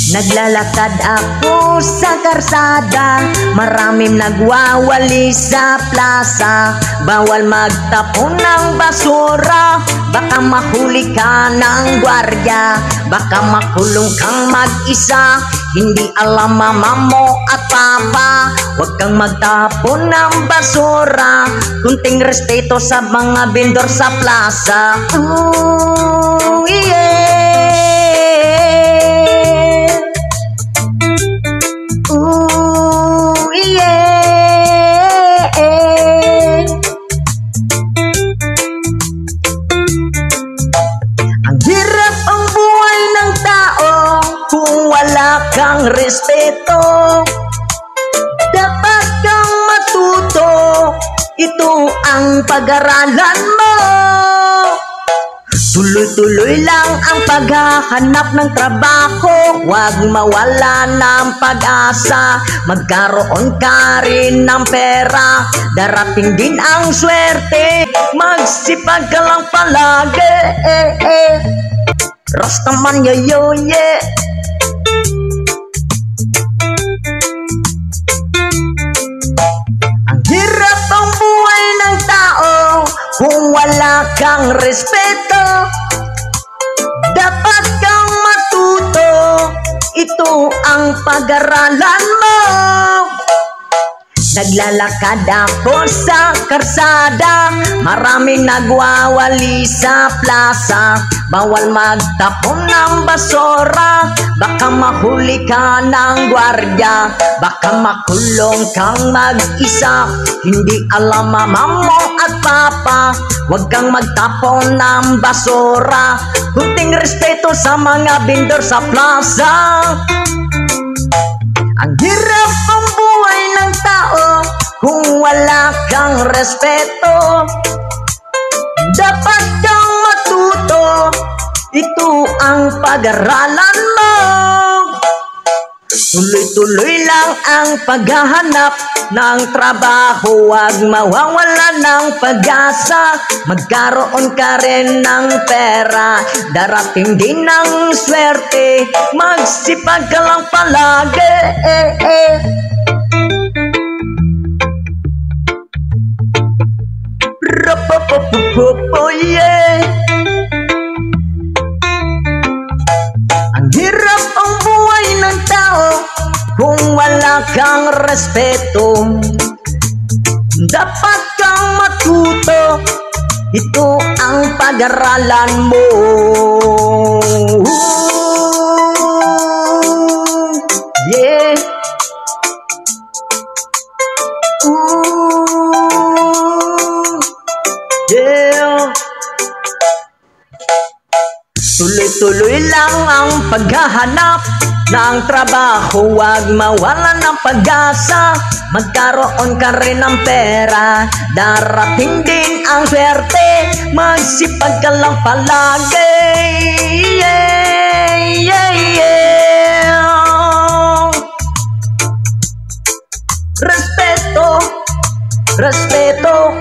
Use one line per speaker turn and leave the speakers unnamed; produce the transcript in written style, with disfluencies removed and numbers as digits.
Naglalakad ako sa karsada, maraming nagwawali sa plaza. Bawal magtapon ng basura, baka mahuli ka ng gwardiya. Baka makulong kang mag-isa, hindi alam mama mo at papa. Huwag kang magtapon ng basura, kunting respeto sa mga vendor sa plaza. Ooh, yeah. Wala kang respeto, dapat kang matuto. Ito ang pag-aralan mo. Tuloy-tuloy lang ang paghahanap ng trabaho, huwag mawala ng pag-asa. Magkaroon ka rin ng pera, darating din ang swerte. Magsipag ka lang palagi, Rastaman yo yeah. Hirap ang buhay ng tao kung wala kang respeto. Dapat kang matuto, ito ang pag-aralan mo. Naglalakad ako sa karsada, maraming nagwawali sa plaza. Bawal magtapon ng basura, baka mahuli ka ng gwardiya. Baka makulong kang mag-isa, hindi alam mama mo at papa. Huwag kang magtapon ng basura, kunting respeto sa mga vendor sa plaza. Ang hirap ang buhay ng tao kung wala kang respeto. Dapat kang matuto, ito ang pag-aralan mo. Tuloy-tuloy lang ang paghahanap ng trabaho, huwag mawawala ng pag-asa. Magkaroon ka rin ng pera, darating din ang swerte. Magsipag ka lang palagi, yeah. Ang hirap ang buhay ng tao kung wala kang respeto. Dapat kang matuto, ito ang pag-aralan mo. Yeah. Yeah. Tuloy-tuloy lang ang paghahanap ng trabaho, huwag mawala ng pag-asa. Magkaroon ka rin ng pera, darating din ang swerte. Magsipag ka lang palagi, yeah, yeah, yeah. Respeto, respeto,